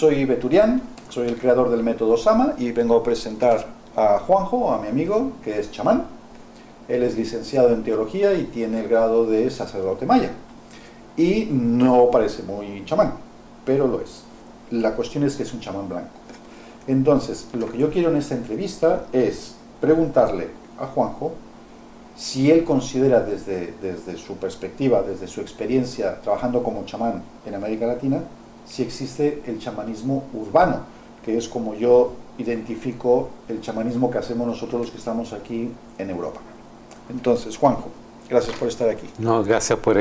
soy Beturián, soy el creador del método Sama y vengo a presentar a Juanjo, a mi amigo, que es chamán. Él es licenciado en teología y tiene el grado de sacerdote maya. Y no parece muy chamán, pero lo es. La cuestión es que es un chamán blanco. Entonces, lo que yo quiero en esta entrevista es preguntarle a Juanjo si él considera desde su perspectiva, desde su experiencia trabajando como chamán en América Latina, si existe el chamanismo urbano, que es como yo identifico el chamanismo que hacemos nosotros los que estamos aquí en Europa. Entonces, Juanjo, gracias por estar aquí. No, gracias por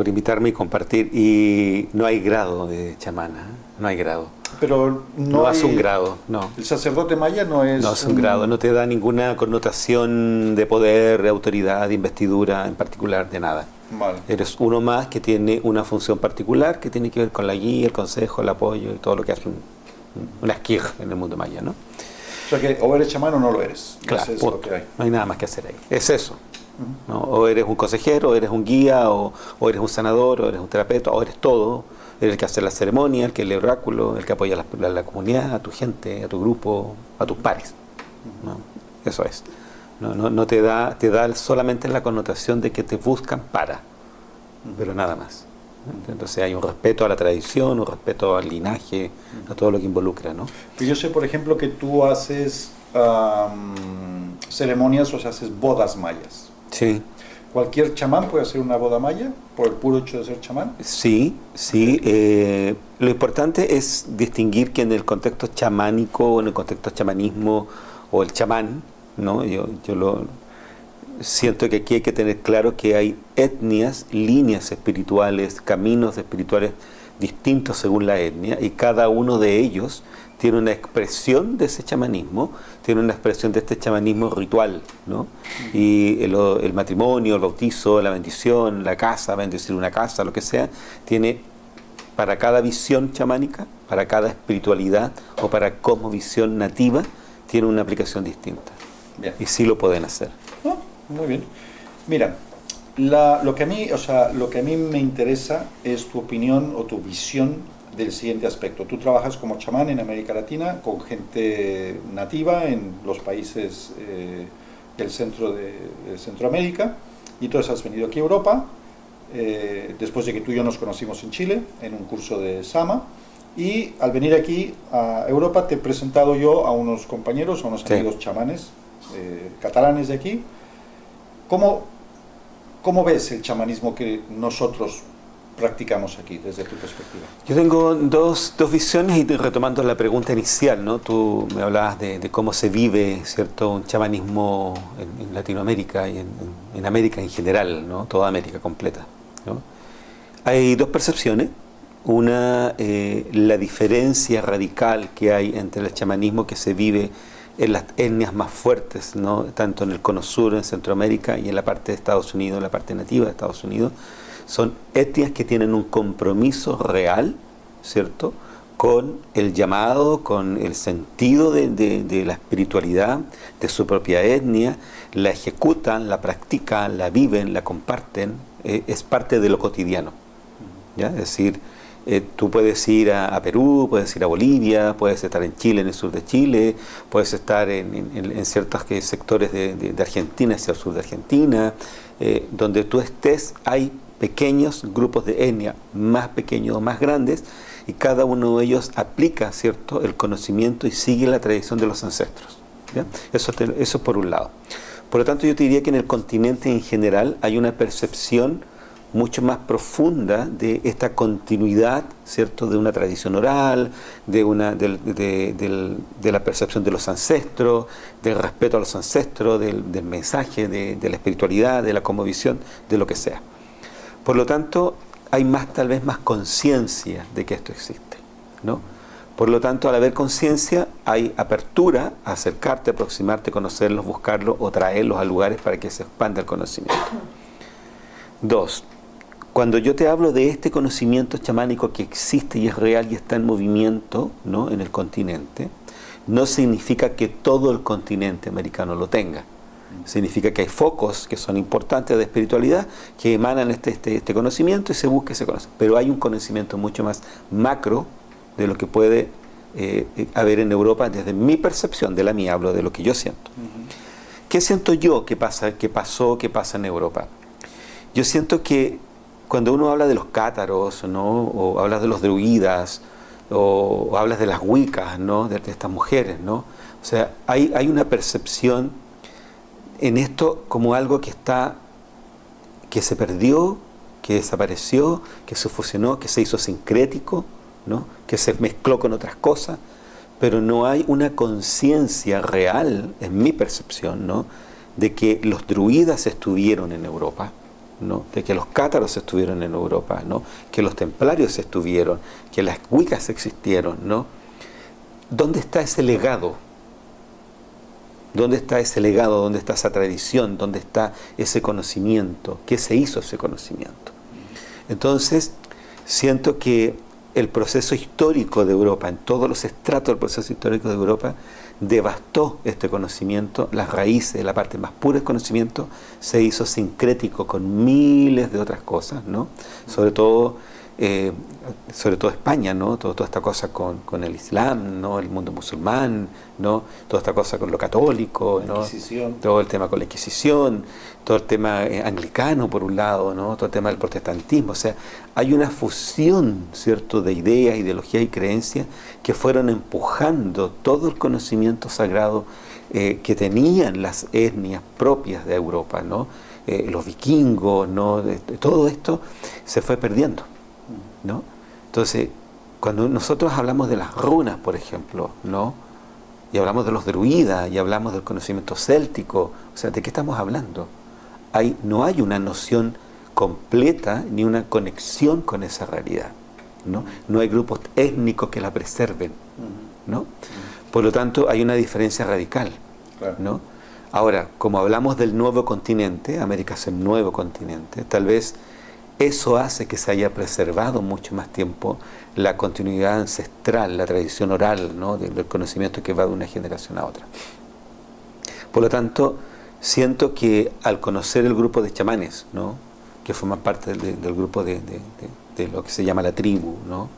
invitarme y compartir. Y no hay grado de chamana, no hay grado. Pero no es un grado, no. El sacerdote maya no es... No es un grado, no te da ninguna connotación de poder, de autoridad, de investidura en particular, de nada. Vale. Eres uno más que tiene una función particular que tiene que ver con la guía, el consejo, el apoyo y todo lo que hace una esquij en el mundo maya, ¿no? O sea que o eres chamán o no lo eres. Claro, es lo que hay. No hay nada más que hacer ahí. Es eso. ¿No? O eres un consejero, o eres un guía, o eres un sanador, o eres un terapeuta, o eres todo. Eres el que hace la ceremonia, el que lee el oráculo, el que apoya a la comunidad, a tu gente, a tu grupo, a tus pares, ¿no? Eso es. No te da solamente la connotación de que te buscan para, pero nada más. Entonces hay un respeto a la tradición, un respeto al linaje, a todo lo que involucra, ¿no? Yo sé, por ejemplo, que tú haces ceremonias, o sea, haces bodas mayas. Sí. ¿Cualquier chamán puede hacer una boda maya por el puro hecho de ser chamán? Sí. Lo importante es distinguir que en el contexto chamánico, o en el contexto chamanismo, o el chamán, ¿no? Yo siento que aquí hay que tener claro que hay etnias, líneas espirituales, caminos espirituales distintos según la etnia, y cada uno de ellos tiene una expresión de ese chamanismo, tiene una expresión de este chamanismo ritual, ¿no? Y el matrimonio, el bautizo, la bendición, la casa, bendecir una casa, lo que sea, tiene para cada visión chamánica, para cada espiritualidad o para cosmovisión nativa, tiene una aplicación distinta. Bien. Y sí lo pueden hacer. Muy bien. Mira, lo que a mí me interesa es tu opinión o tu visión del siguiente aspecto. Tú trabajas como chamán en América Latina con gente nativa en los países del centro de Centroamérica, y entonces has venido aquí a Europa después de que tú y yo nos conocimos en Chile en un curso de Sama, y al venir aquí a Europa te he presentado yo a unos compañeros, a unos amigos chamanes catalanes de aquí. ¿Cómo ves el chamanismo que nosotros practicamos aquí, desde tu perspectiva? Yo tengo dos visiones, y retomando la pregunta inicial, ¿no? Tú me hablabas de cómo se vive, ¿cierto?, un chamanismo en Latinoamérica y en América en general, ¿no? Toda América completa, ¿no? Hay dos percepciones. Una, la diferencia radical que hay entre el chamanismo que se vive en las etnias más fuertes, ¿no? Tanto en el Cono Sur, en Centroamérica, y en la parte de Estados Unidos, la parte nativa de Estados Unidos. Son etnias que tienen un compromiso real, ¿cierto?, con el llamado, con el sentido de la espiritualidad de su propia etnia, la ejecutan, la practican, la viven, la comparten, es parte de lo cotidiano, ¿ya? Es decir, tú puedes ir a Perú, puedes ir a Bolivia, puedes estar en Chile, en el sur de Chile, puedes estar en ciertos sectores de Argentina, hacia el sur de Argentina, donde tú estés, hay pequeños grupos de etnia, más pequeños o más grandes, y cada uno de ellos aplica, ¿cierto?, el conocimiento y sigue la tradición de los ancestros, ¿ya? Eso por un lado. Por lo tanto, yo te diría que en el continente en general hay una percepción mucho más profunda de esta continuidad, ¿cierto?, de una tradición oral, de la percepción de los ancestros, del respeto a los ancestros, del mensaje, de la espiritualidad, de la cosmovisión, de lo que sea. Por lo tanto, hay tal vez más conciencia de que esto existe, ¿no? Por lo tanto, al haber conciencia, hay apertura a acercarte, aproximarte, conocerlos, buscarlos o traerlos a lugares para que se expanda el conocimiento. Dos, cuando yo te hablo de este conocimiento chamánico que existe y es real y está en movimiento, ¿no?, en el continente, no significa que todo el continente americano lo tenga. Significa que hay focos que son importantes de espiritualidad que emanan este conocimiento y se busca ese conocimiento. Pero hay un conocimiento mucho más macro, de lo que puede haber en Europa desde mi percepción, de la mía, hablo de lo que yo siento. ¿Qué siento yo que pasa, que pasa en Europa? Yo siento que cuando uno habla de los cátaros, ¿no? O habla de los druidas, o hablas de las wiccas, ¿no? De estas mujeres, ¿no? O sea, hay una percepción en esto como algo que se perdió, que desapareció, que se fusionó, que se hizo sincrético, ¿no? Que se mezcló con otras cosas, pero no hay una conciencia real, en mi percepción, ¿no? De que los druidas estuvieron en Europa, ¿no? De que los cátaros estuvieron en Europa, ¿no? Que los templarios estuvieron, que las wiccas existieron, ¿no? ¿Dónde está ese legado? ¿Dónde está ese legado? ¿Dónde está esa tradición? ¿Dónde está ese conocimiento? ¿Qué se hizo ese conocimiento? Entonces, siento que el proceso histórico de Europa, en todos los estratos del proceso histórico de Europa, devastó este conocimiento, las raíces, la parte más pura del conocimiento, se hizo sincrético con miles de otras cosas, ¿no? Sobre todo España, ¿no? Toda esta cosa con el Islam, ¿no? El mundo musulmán, ¿no? Toda esta cosa con lo católico, ¿no? Todo el tema con la Inquisición, todo el tema anglicano por un lado, ¿no? Todo el tema del protestantismo. O sea, hay una fusión, ¿cierto?, de ideas, ideologías y creencias que fueron empujando todo el conocimiento sagrado que tenían las etnias propias de Europa, ¿no? Los vikingos, ¿no? Todo esto se fue perdiendo, ¿no? Entonces, cuando nosotros hablamos de las runas, por ejemplo, ¿no? Y hablamos de los druidas, y hablamos del conocimiento céltico, o sea, ¿de qué estamos hablando? No hay una noción completa ni una conexión con esa realidad, ¿no? No hay grupos étnicos que la preserven, ¿no? Por lo tanto, hay una diferencia radical, ¿no? Ahora, como hablamos del nuevo continente, América es el nuevo continente, tal vez eso hace que se haya preservado mucho más tiempo la continuidad ancestral, la tradición oral, ¿no? Del conocimiento que va de una generación a otra. Por lo tanto, siento que al conocer el grupo de chamanes, ¿no? Que forman parte del grupo de lo que se llama la tribu, ¿no?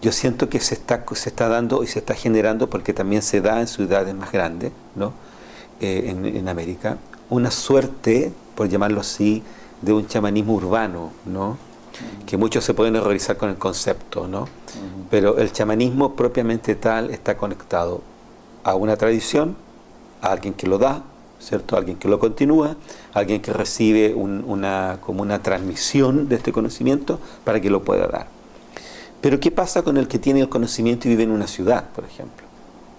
Yo siento que se está dando y se está generando, porque también se da en ciudades más grandes, ¿no? En América, una suerte, por llamarlo así, de un chamanismo urbano, ¿no? Que muchos se pueden horrorizar con el concepto, ¿no? Pero el chamanismo propiamente tal está conectado a una tradición, a alguien que lo da, ¿cierto? A alguien que lo continúa, a alguien que recibe como una transmisión de este conocimiento para que lo pueda dar. Pero ¿qué pasa con el que tiene el conocimiento y vive en una ciudad, por ejemplo?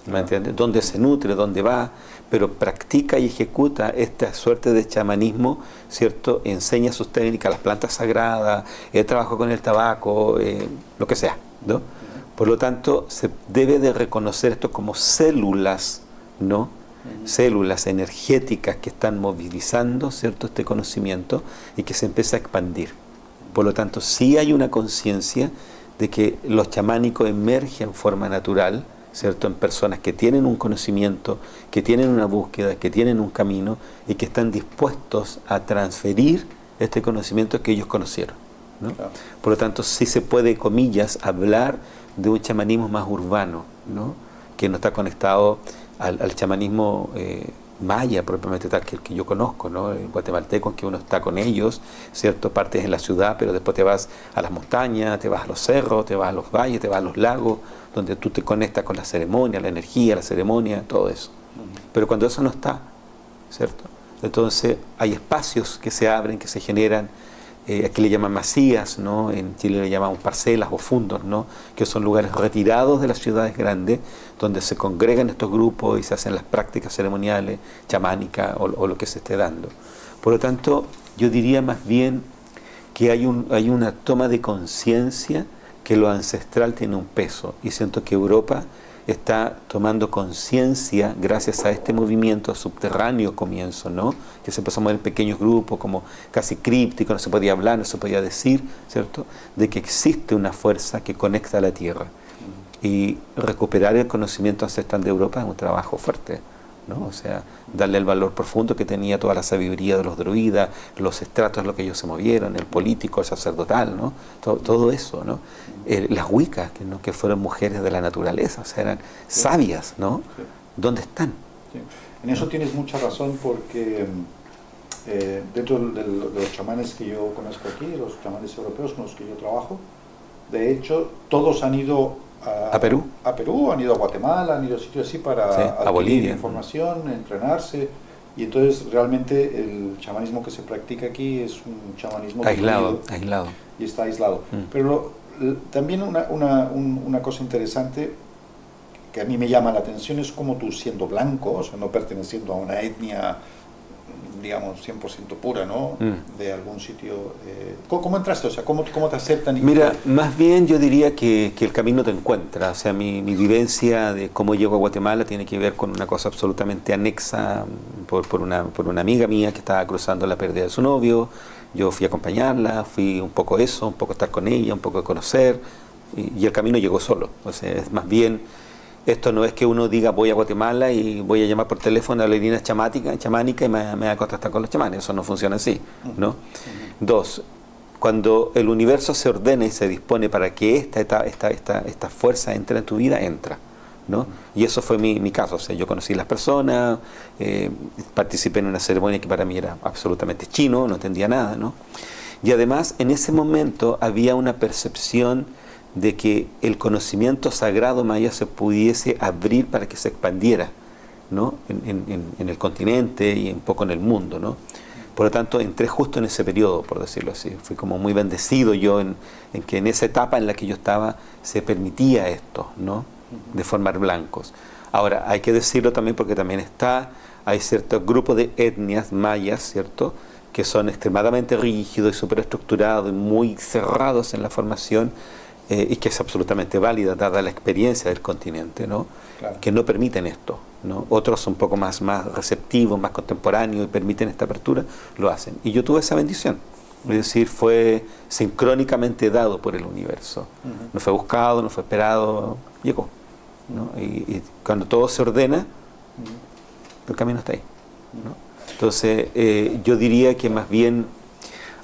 ¿Me entiendes? ¿Dónde se nutre? ¿Dónde va? Pero practica y ejecuta esta suerte de chamanismo, ¿cierto? Enseña sus técnicas, las plantas sagradas, trabajo con el tabaco, lo que sea, ¿no? Por lo tanto, se debe de reconocer esto como células, ¿no? Células energéticas que están movilizando, ¿cierto?, este conocimiento y que se empieza a expandir. Por lo tanto, sí hay una conciencia de que lo chamánico emerge en forma natural, ¿cierto?, en personas que tienen un conocimiento, que tienen una búsqueda, que tienen un camino y que están dispuestos a transferir este conocimiento que ellos conocieron, ¿no? Claro. Por lo tanto, sí se puede, comillas, hablar de un chamanismo más urbano, ¿no? Que no está conectado al chamanismo maya propiamente tal, que el que yo conozco, ¿no? El guatemalteco, en que uno está con ellos, ¿cierto? Partes en la ciudad, pero después te vas a las montañas, te vas a los cerros, te vas a los valles, te vas a los lagos, donde tú te conectas con la ceremonia, la energía, la ceremonia, todo eso. Pero cuando eso no está, ¿cierto? Entonces hay espacios que se abren, que se generan, aquí le llaman masías, ¿no? En Chile le llamamos parcelas o fundos, ¿no? Que son lugares retirados de las ciudades grandes, donde se congregan estos grupos y se hacen las prácticas ceremoniales, chamánicas o lo que se esté dando. Por lo tanto, yo diría más bien que hay una toma de conciencia que lo ancestral tiene un peso, y siento que Europa está tomando conciencia gracias a este movimiento subterráneo comienzo, ¿no? Que se empezó a mover en pequeños grupos, como casi críptico, no se podía hablar, no se podía decir, ¿cierto? De que existe una fuerza que conecta a la tierra. Y recuperar el conocimiento ancestral de Europa es un trabajo fuerte, ¿no? O sea, darle el valor profundo que tenía toda la sabiduría de los druidas, los estratos en los que ellos se movieron, el político, el sacerdotal, ¿no? Todo eso, ¿no? Las Wiccas, ¿no? Que fueron mujeres de la naturaleza, o sea, eran sabias, ¿no? Sí. ¿Dónde están? Sí. En eso tienes mucha razón, porque dentro de los chamanes que yo conozco aquí, los chamanes europeos con los que yo trabajo, de hecho, todos han ido ¿A Perú? A Perú, han ido a Guatemala, han ido a sitios así para adquirir Bolivia, información, entrenarse. Y entonces realmente el chamanismo que se practica aquí es un chamanismo aislado y está aislado. Pero también una cosa interesante que a mí me llama la atención es como tú, siendo blanco, o sea, no perteneciendo a una etnia, digamos, 100% pura, ¿no? De algún sitio. ¿Cómo entraste? O sea, ¿cómo te aceptan? Mira, más bien yo diría que el camino te encuentra. O sea, mi vivencia de cómo llego a Guatemala tiene que ver con una cosa absolutamente anexa por una amiga mía que estaba cruzando la pérdida de su novio. Yo fui a acompañarla, fui un poco eso, un poco estar con ella, un poco de conocer, y el camino llegó solo. O sea, es más bien... Esto no es que uno diga voy a Guatemala y voy a llamar por teléfono a la línea chamánica y me va a contactar con los chamanes. Eso no funciona así, ¿no? Dos, cuando el universo se ordena y se dispone para que esta fuerza entre en tu vida, entra, ¿no? Y eso fue mi caso. O sea, yo conocí a las personas, participé en una ceremonia que para mí era absolutamente chino, no entendía nada, ¿no? Y además, en ese momento había una percepción de que el conocimiento sagrado maya se pudiese abrir para que se expandiera, ¿no? en el continente y un poco en el mundo, ¿no? Por lo tanto, entré justo en ese periodo, por decirlo así. Fui como muy bendecido yo en que en esa etapa en la que yo estaba se permitía esto, ¿no? De formar blancos. Ahora, hay que decirlo también porque también hay ciertos grupos de etnias mayas, ¿cierto?, que son extremadamente rígidos y superestructurados y muy cerrados en la formación, y que es absolutamente válida dada la experiencia del continente, ¿no? Claro. Que no permiten esto, ¿no? Otros son un poco más receptivos, más contemporáneos y permiten esta apertura, lo hacen. Y yo tuve esa bendición, es decir, fue sincrónicamente dado por el universo. No fue buscado, no fue esperado, llegó, ¿no? Y cuando todo se ordena, el camino está ahí, ¿no? Entonces, yo diría que más bien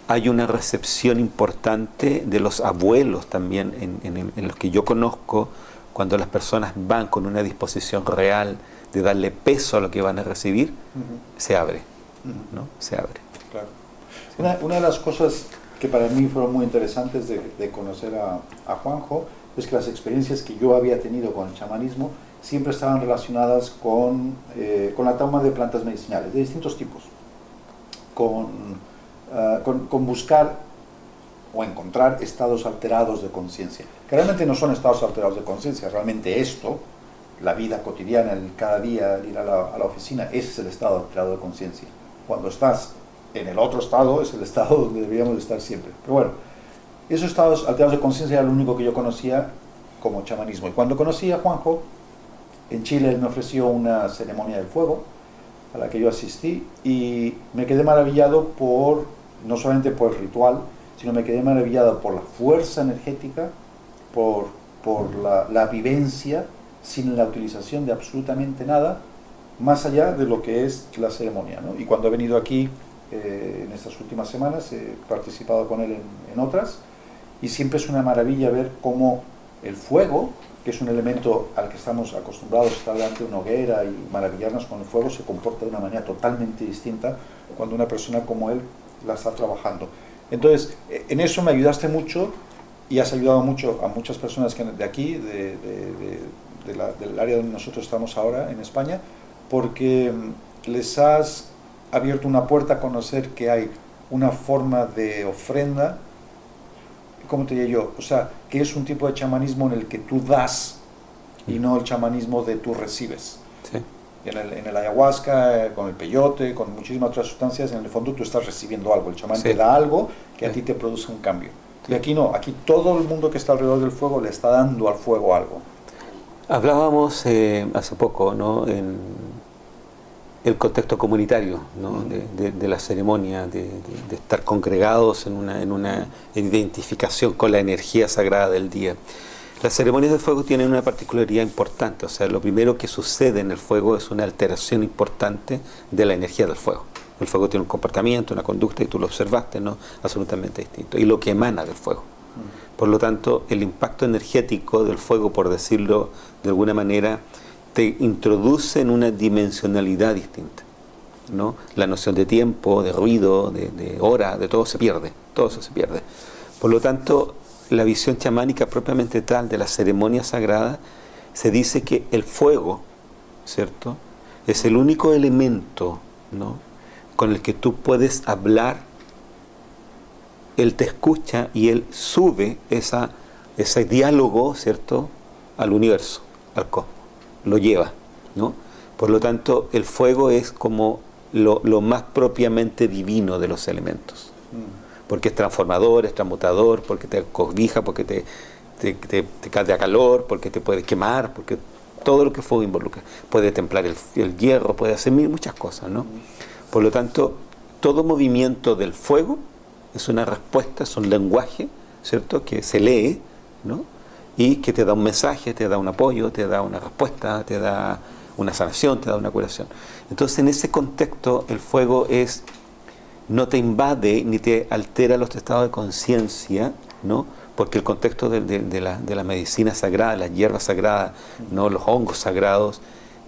hay una recepción importante de los abuelos también en los que yo conozco, cuando las personas van con una disposición real de darle peso a lo que van a recibir, se abre, ¿no? Se abre. Claro. Sí. Una de las cosas que para mí fueron muy interesantes de conocer a Juanjo es que las experiencias que yo había tenido con el chamanismo siempre estaban relacionadas con la toma de plantas medicinales de distintos tipos, con buscar o encontrar estados alterados de conciencia, que realmente no son estados alterados de conciencia, realmente esto, la vida cotidiana, el cada día, el ir a la oficina, ese es el estado alterado de conciencia. Cuando estás en el otro estado, es el estado donde deberíamos estar siempre. Pero bueno, esos estados alterados de conciencia era lo único que yo conocía como chamanismo. Y cuando conocí a Juanjo, en Chile, él me ofreció una ceremonia del fuego, a la que yo asistí, y me quedé maravillado no solamente por el ritual, sino me quedé maravillado por la fuerza energética, por la vivencia, sin la utilización de absolutamente nada, más allá de lo que es la ceremonia, ¿no? Y cuando he venido aquí, en estas últimas semanas, he participado con él en otras, y siempre es una maravilla ver cómo el fuego, que es un elemento al que estamos acostumbrados a estar delante de una hoguera y maravillarnos con el fuego, se comporta de una manera totalmente distinta cuando una persona como él la está trabajando. Entonces, en eso me ayudaste mucho y has ayudado mucho a muchas personas de aquí, del área donde nosotros estamos ahora, en España, porque les has abierto una puerta a conocer que hay una forma de ofrenda, ¿cómo te diría yo? O sea, que es un tipo de chamanismo en el que tú das y no el chamanismo de tú recibes. Sí. En el ayahuasca, con el peyote, con muchísimas otras sustancias, en el fondo tú estás recibiendo algo. El chamán te da algo que a ti te produce un cambio. Y aquí no, aquí todo el mundo que está alrededor del fuego le está dando al fuego algo. Hablábamos hace poco, ¿no?, en el contexto comunitario, ¿no?, de la ceremonia, de estar congregados en una identificación con la energía sagrada del día. Las ceremonias del fuego tienen una particularidad importante, o sea, lo primero que sucede en el fuego es una alteración importante de la energía del fuego. El fuego tiene un comportamiento, una conducta, y tú lo observaste, ¿no? Absolutamente distinto. Y lo que emana del fuego. Por lo tanto, el impacto energético del fuego, por decirlo de alguna manera, te introduce en una dimensionalidad distinta, ¿no? La noción de tiempo, de ruido, de hora, de todo se pierde. Todo eso se pierde. Por lo tanto, la visión chamánica propiamente tal de la ceremonia sagrada, se dice que el fuego, ¿cierto?, es el único elemento, ¿no?, con el que tú puedes hablar. Él te escucha y él sube ese diálogo, ¿cierto?, al universo, al cosmos, lo lleva, ¿no? Por lo tanto, el fuego es como lo más propiamente divino de los elementos. Porque es transformador, es transmutador, porque te cobija, porque te da calor, porque te puede quemar, porque todo lo que fuego involucra. Puede templar el hierro, puede hacer muchas cosas, ¿no? Por lo tanto, todo movimiento del fuego es una respuesta, es un lenguaje, ¿cierto?, que se lee, ¿no?, y que te da un mensaje, te da un apoyo, te da una respuesta, te da una sanación, te da una curación. Entonces, en ese contexto, el fuego no te invade ni te altera los estados de conciencia, ¿no?, porque el contexto de la medicina sagrada, las hierbas sagradas, ¿no?, los hongos sagrados,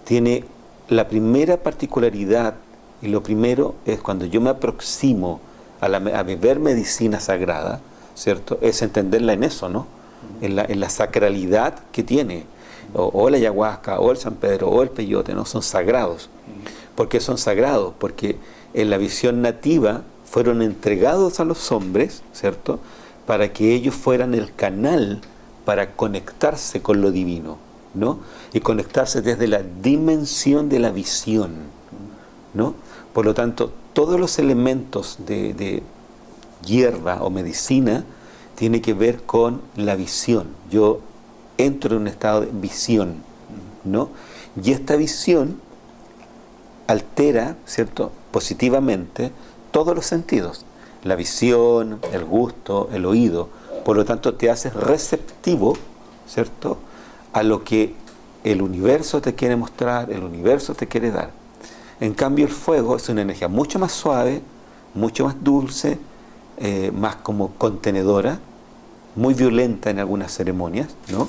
tiene la primera particularidad, y lo primero es cuando yo me aproximo a beber medicina sagrada, ¿cierto?, es entenderla en eso, ¿no?, en la sacralidad que tiene, o la ayahuasca, o el San Pedro, o el peyote, ¿no?, son sagrados. ¿Por qué son sagrados? Porque en la visión nativa fueron entregados a los hombres, ¿cierto?, para que ellos fueran el canal para conectarse con lo divino, ¿no?, y conectarse desde la dimensión de la visión, ¿no? Por lo tanto, todos los elementos de hierba o medicina tienen que ver con la visión. Yo entro en un estado de visión, ¿no? Y esta visión altera, ¿cierto?, positivamente todos los sentidos. La visión, el gusto, el oído. Por lo tanto, te haces receptivo, ¿cierto?, a lo que el universo te quiere mostrar, el universo te quiere dar. En cambio, el fuego es una energía mucho más suave, mucho más dulce, más como contenedora, muy violenta en algunas ceremonias, ¿no?,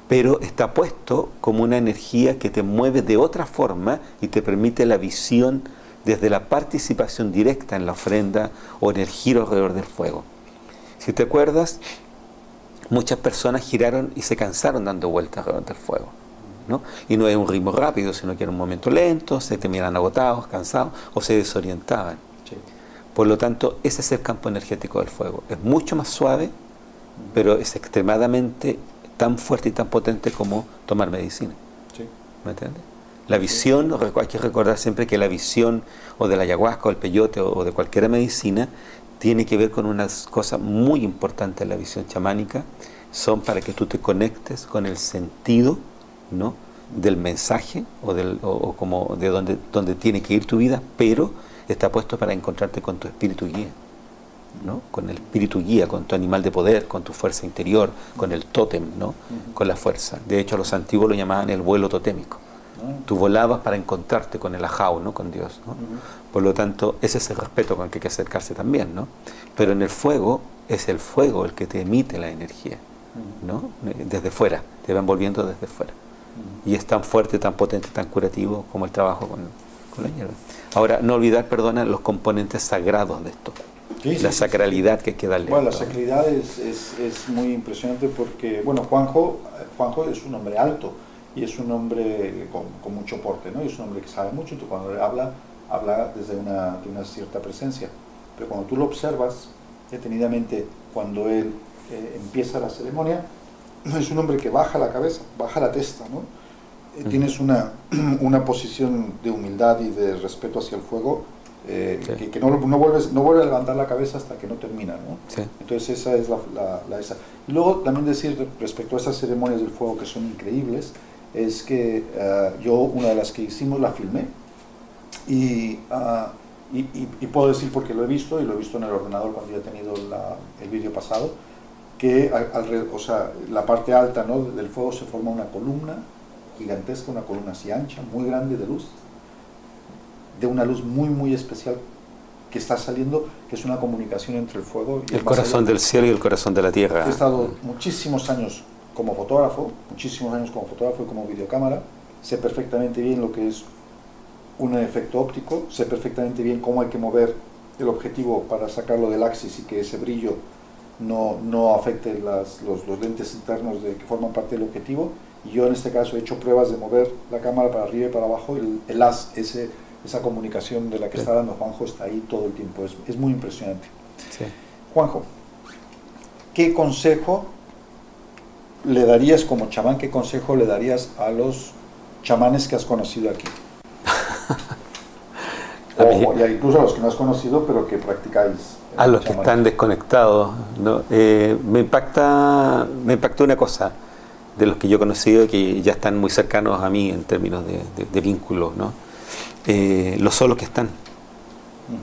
pero está puesto como una energía que te mueve de otra forma y te permite la visión desde la participación directa en la ofrenda o en el giro alrededor del fuego. Si te acuerdas, muchas personas giraron y se cansaron dando vueltas alrededor del fuego, ¿no? Y no es un ritmo rápido, sino que era un momento lento, se terminaban agotados, cansados o se desorientaban. Sí. Por lo tanto, ese es el campo energético del fuego. Es mucho más suave, pero es extremadamente tan fuerte y tan potente como tomar medicina. Sí. ¿Me entiendes? La visión, hay que recordar siempre que la visión o de la ayahuasca o el peyote o de cualquier medicina tiene que ver con unas cosas muy importantes en la visión chamánica. Son para que tú te conectes con el sentido, ¿no?, del mensaje o como de donde tiene que ir tu vida, pero está puesto para encontrarte con tu espíritu guía, ¿no?, con el espíritu guía, con tu animal de poder, con tu fuerza interior, con el tótem, ¿no?, con la fuerza. De hecho, los antiguos lo llamaban el vuelo totémico. Tú volabas para encontrarte con el ajao, ¿no?, con Dios, ¿no? Por lo tanto, ese es el respeto con el que hay que acercarse también, ¿no? Pero en el fuego, es el fuego el que te emite la energía, ¿no?, desde fuera, te va envolviendo desde fuera. Y es tan fuerte, tan potente, tan curativo como el trabajo con la hierba. Ahora, no olvidar, perdona, los componentes sagrados de esto. Sí, la sacralidad que hay que darle. Bueno, la sacralidad es muy impresionante porque, bueno, Juanjo es un hombre alto y es un hombre con mucho porte, ¿no? Y es un hombre que sabe mucho, y tú cuando él habla desde de una cierta presencia. Pero cuando tú lo observas detenidamente, cuando él empieza la ceremonia, es un hombre que baja la cabeza, baja la testa, ¿no? Tienes una posición de humildad y de respeto hacia el fuego, sí, que no vuelve a levantar la cabeza hasta que no termina, ¿no? Sí. Entonces esa es esa. Y luego también decir respecto a esas ceremonias del fuego que son increíbles, es que yo una de las que hicimos la filmé y puedo decir porque lo he visto, y lo he visto en el ordenador cuando ya he tenido el vídeo pasado. que alrededor, o sea, la parte alta, ¿no?, del fuego se forma una columna gigantesca, una columna así ancha, muy grande de luz, de una luz muy muy especial que está saliendo, que es una comunicación entre el fuego y el corazón del cielo y el corazón de la tierra. He estado muchísimos años como fotógrafo y como videocámara, sé perfectamente bien lo que es un efecto óptico, sé perfectamente bien cómo hay que mover el objetivo para sacarlo del axis y que ese brillo no afecte los lentes internos que forman parte del objetivo. Y yo en este caso he hecho pruebas de mover la cámara para arriba y para abajo, el haz, esa comunicación de la que está dando Juanjo está ahí todo el tiempo, es muy impresionante. Sí. Juanjo, ¿qué consejo le darías como chamán, qué consejo le darías a los chamanes que has conocido aquí? O incluso a los que no has conocido pero que practicáis. A los que están desconectados, ¿no? Me impactó una cosa de los que yo he conocido que ya están muy cercanos a mí en términos de vínculos, ¿no? Los solos que están,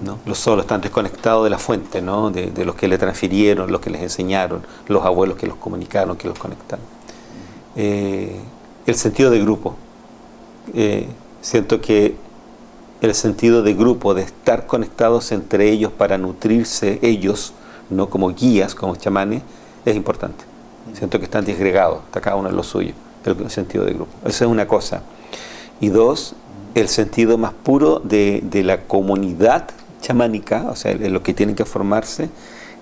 ¿no? Los solos están desconectados de la fuente, ¿no? De los que le transfirieron, los que les enseñaron, los abuelos que los comunicaron, que los conectaron. El sentido de grupo. Siento que el sentido de grupo, de estar conectados entre ellos para nutrirse ellos, no como guías, como chamanes, es importante. Siento que están disgregados, está cada uno en lo suyo, el sentido de grupo. Esa es una cosa. Y dos, el sentido más puro de la comunidad chamánica, o sea, lo que tienen que formarse,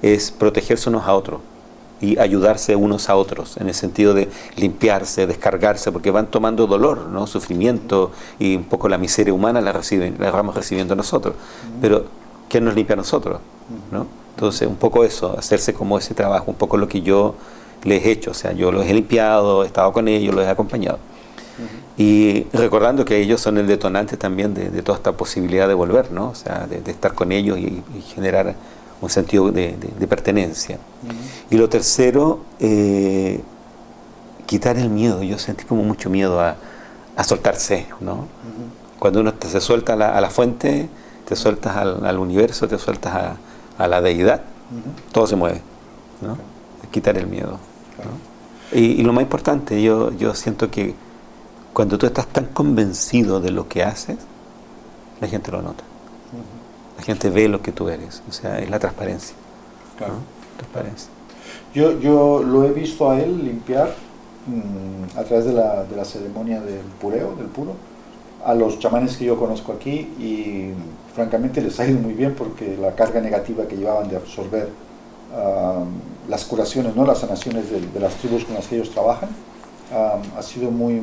es protegerse unos a otros y ayudarse unos a otros, en el sentido de limpiarse, descargarse, porque van tomando dolor, ¿no?, sufrimiento, y un poco la miseria humana la vamos recibiendo nosotros. Pero ¿quién nos limpia a nosotros?, ¿no? Entonces, un poco eso, hacerse como ese trabajo, un poco lo que yo les he hecho, o sea, yo los he limpiado, he estado con ellos, los he acompañado. Y recordando que ellos son el detonante también de toda esta posibilidad de volver, ¿no? O sea, de estar con ellos y generar un sentido de pertenencia. Y lo tercero, quitar el miedo. Yo sentí como mucho miedo a soltarse, ¿no? Cuando uno se suelta a la fuente, te sueltas al universo, te sueltas a la deidad, todo se mueve, ¿no? Quitar el miedo, ¿no? Y lo más importante, yo siento que cuando tú estás tan convencido de lo que haces, la gente lo nota. La gente ve lo que tú eres, o sea, es la transparencia. Claro. ¿No? Transparencia. Yo lo he visto a él limpiar a través de la ceremonia del puro, a los chamanes que yo conozco aquí, y francamente les ha ido muy bien porque la carga negativa que llevaban de absorber las curaciones, ¿no?, las sanaciones de las tribus con las que ellos trabajan, ha sido muy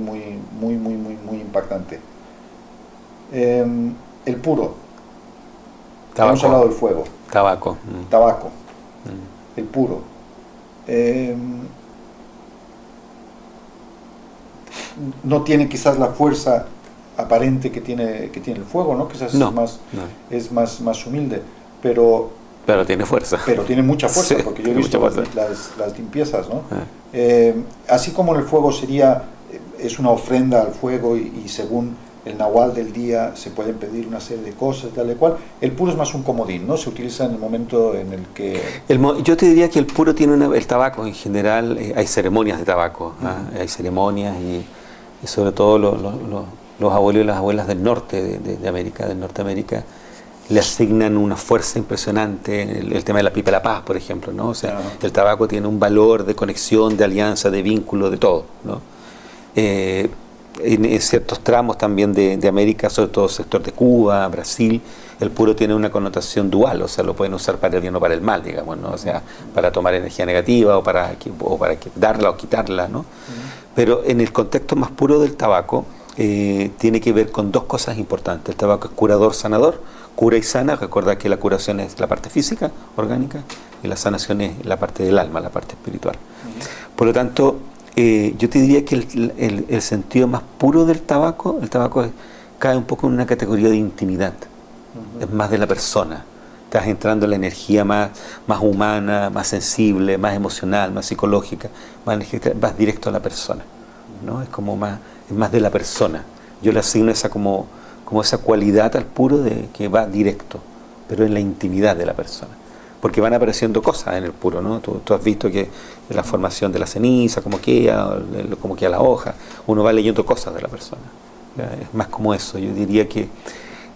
impactante. El puro. Tabaco. Hemos hablado del fuego. Tabaco. Tabaco. El puro. No tiene quizás la fuerza aparente que tiene el fuego, ¿no? Quizás es más humilde, pero tiene fuerza. Pero tiene mucha fuerza, sí, porque yo he visto las limpiezas, ¿no? Así como en el fuego es una ofrenda al fuego y según el nahual del día se pueden pedir una serie de cosas, tal y cual. El puro es más un comodín, ¿no? Se utiliza en el momento en el que... Yo te diría que el puro tiene el tabaco en general, hay ceremonias de tabaco, hay ceremonias y sobre todo los abuelos y las abuelas del norte de América, del Norteamérica, le asignan una fuerza impresionante, el tema de la pipa de la paz, por ejemplo, ¿no? O sea, el tabaco tiene un valor de conexión, de alianza, de vínculo, de todo, ¿no? En ciertos tramos también de América, sobre todo el sector de Cuba, Brasil, el puro tiene una connotación dual, o sea, lo pueden usar para el bien o para el mal, digamos, ¿no? O sea, para tomar energía negativa o para darla o quitarla, ¿no? Pero en el contexto más puro del tabaco, tiene que ver con dos cosas importantes. El tabaco es curador, sanador, cura y sana. Recuerda que la curación es la parte física, orgánica, y la sanación es la parte del alma, la parte espiritual. Por lo tanto, yo te diría que el sentido más puro del tabaco, cae un poco en una categoría de intimidad. Es más de la persona. Estás entrando en la energía más humana, más sensible, más emocional, más psicológica, vas directo a la persona, ¿no? Es más de la persona. Yo le asigno esa como esa cualidad al puro de que va directo, pero en la intimidad de la persona. porque van apareciendo cosas en el puro, ¿no? Tú has visto que la formación de la ceniza, cómo queda la hoja, uno va leyendo cosas de la persona. Es más como eso. Yo diría que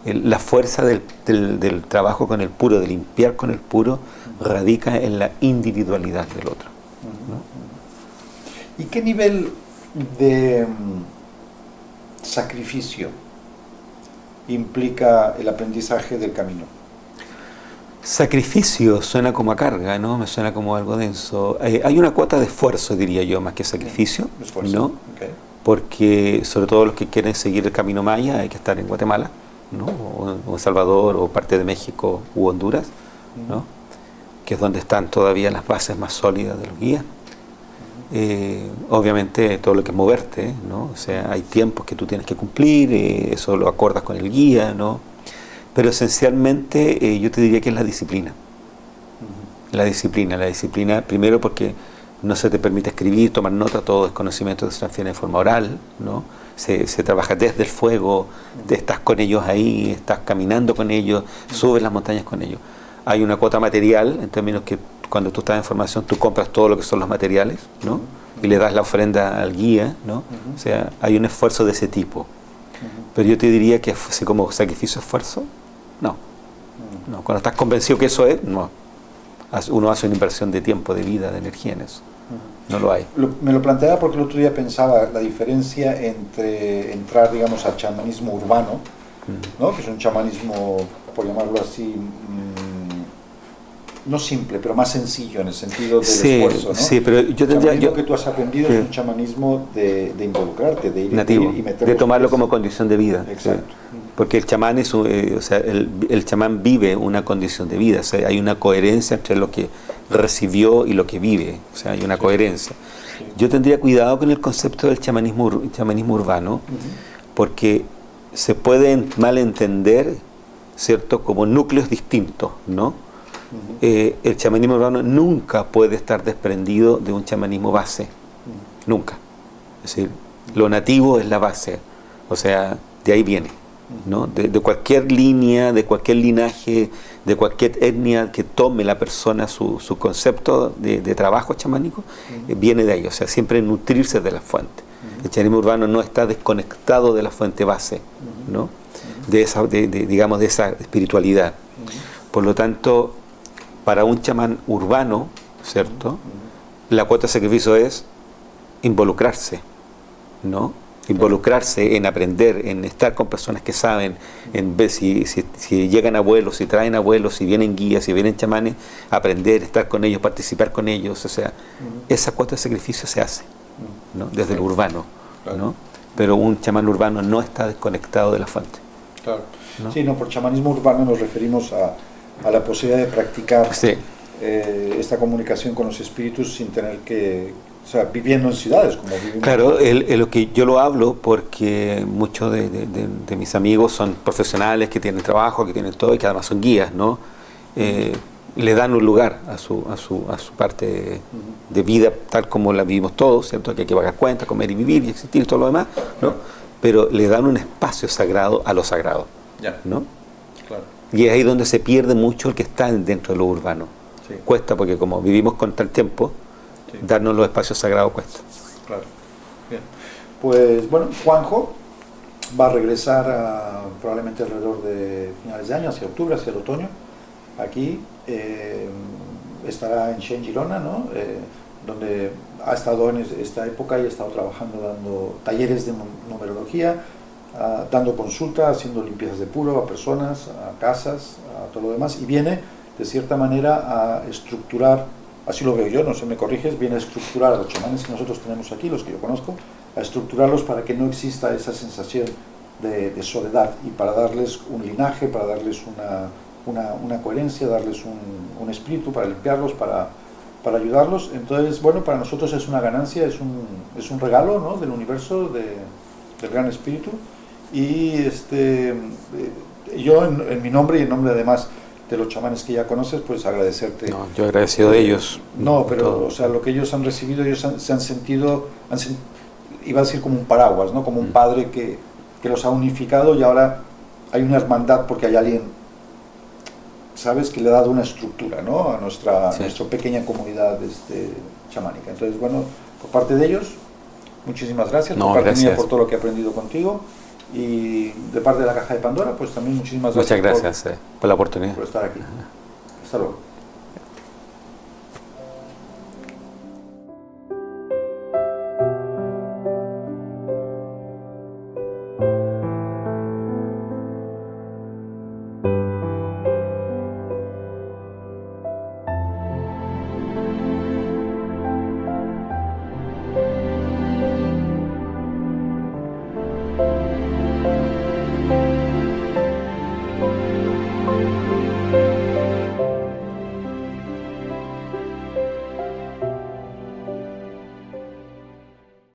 la fuerza del trabajo con el puro, de limpiar con el puro, radica en la individualidad del otro, ¿no? ¿Y qué nivel de sacrificio implica el aprendizaje del camino? Sacrificio suena como a carga, ¿no? Me suena como algo denso. Hay una cuota de esfuerzo, diría yo, más que sacrificio, ¿no? Okay. Porque sobre todo los que quieren seguir el camino maya hay que estar en Guatemala, ¿no? O en Salvador, o parte de México u Honduras, ¿no? Que es donde están todavía las bases más sólidas de los guías. Obviamente todo lo que es moverte, ¿no? O sea, hay tiempos que tú tienes que cumplir, eso lo acordas con el guía, ¿no? Pero esencialmente yo te diría que es la disciplina. La disciplina primero porque no se te permite escribir, tomar nota, todo es conocimiento que se transfiere en forma oral, ¿no? Se trabaja desde el fuego, estás con ellos ahí, estás caminando con ellos, subes las montañas con ellos. Hay una cuota material, en términos que cuando tú estás en formación tú compras todo lo que son los materiales, ¿no? Y le das la ofrenda al guía, ¿no? O sea, hay un esfuerzo de ese tipo. Pero yo te diría que fuese como sacrificio-esfuerzo, no. Cuando estás convencido que eso es, no. Uno hace una inversión de tiempo, de vida, de energía en eso. No lo hay. Me lo planteaba porque el otro día pensaba la diferencia entre entrar, digamos, al chamanismo urbano, ¿no? Que es un chamanismo, por llamarlo así, no simple, pero más sencillo en el sentido del esfuerzo, ¿no? Sí, pero yo tendría... El chamanismo que tú has aprendido es un chamanismo de involucrarte, de ir nativo, y meter de tomarlo pies como condición de vida. Exacto. Sí. Porque el chamán es, o sea, el chamán vive una condición de vida, o sea, hay una coherencia entre lo que recibió y lo que vive, o sea, hay una coherencia. Sí. Yo tendría cuidado con el concepto del chamanismo urbano, porque se puede malentender, ¿cierto?, como núcleos distintos, ¿no? El chamanismo urbano nunca puede estar desprendido de un chamanismo base, nunca. Es decir, lo nativo es la base, o sea, de ahí viene, ¿no? De cualquier línea, de cualquier linaje, de cualquier etnia que tome la persona su concepto de trabajo chamánico, viene de ahí, o sea, siempre nutrirse de la fuente. El chamanismo urbano no está desconectado de la fuente base, ¿no? Digamos, de esa espiritualidad. Por lo tanto, para un chamán urbano, ¿cierto?, la cuota de sacrificio es involucrarse, ¿no? Involucrarse en aprender, en estar con personas que saben, en ver si llegan abuelos, si traen abuelos, si vienen guías, si vienen chamanes, aprender, estar con ellos, participar con ellos, o sea, esa cuota de sacrificio se hace, ¿no? Desde lo urbano, ¿no? Pero un chamán urbano no está desconectado de la fuente. Claro. ¿No? Sí, no, por chamanismo urbano nos referimos a la posibilidad de practicar esta comunicación con los espíritus sin tener que, o sea, viviendo en ciudades como vivimos. Claro, lo que yo lo hablo porque muchos de mis amigos son profesionales que tienen trabajo, que tienen todo y que además son guías, ¿no? Le dan un lugar a su parte de vida tal como la vivimos todos, ¿cierto? Que hay que pagar cuentas, comer y vivir y existir y todo lo demás, ¿no? Pero le dan un espacio sagrado a lo sagrado, ¿no? Claro. Y es ahí donde se pierde mucho el que está dentro de lo urbano. Sí. Cuesta porque como vivimos con tal tiempo, darnos los espacios sagrados cuesta. Claro. Bien. Pues bueno, Juanjo va a regresar probablemente alrededor de finales de año, hacia octubre, hacia el otoño. Aquí estará en Xen, Girona, ¿no? Donde ha estado en esta época y ha estado trabajando dando talleres de numerología, dando consulta, haciendo limpiezas de puro a personas, a casas, a todo lo demás, y viene de cierta manera a estructurar, así lo veo yo, no sé, me corriges, viene a estructurar a los chamanes que nosotros tenemos aquí, los que yo conozco, a estructurarlos para que no exista esa sensación de soledad y para darles un linaje, para darles una coherencia, darles un espíritu, para limpiarlos, para ayudarlos. Entonces, bueno, para nosotros es una ganancia, es un regalo, ¿no?, del universo, del gran espíritu. Y yo en mi nombre y en nombre además de los chamanes que ya conoces, pues agradecerte. No, yo agradecido de ellos. No, pero o sea, lo que ellos han recibido, ellos se han sentido, iba a decir como un paraguas, ¿no?, como un padre que los ha unificado, y ahora hay una hermandad porque hay alguien sabes que le ha dado una estructura, ¿no?, a nuestra Sí. pequeña comunidad chamánica. Entonces, bueno, por parte de ellos, muchísimas gracias. No, Por parte mía, gracias. por todo lo que he aprendido contigo. Y de parte de la Caja de Pandora, pues también muchísimas Muchas gracias gracias por la oportunidad. por estar aquí. Hasta luego.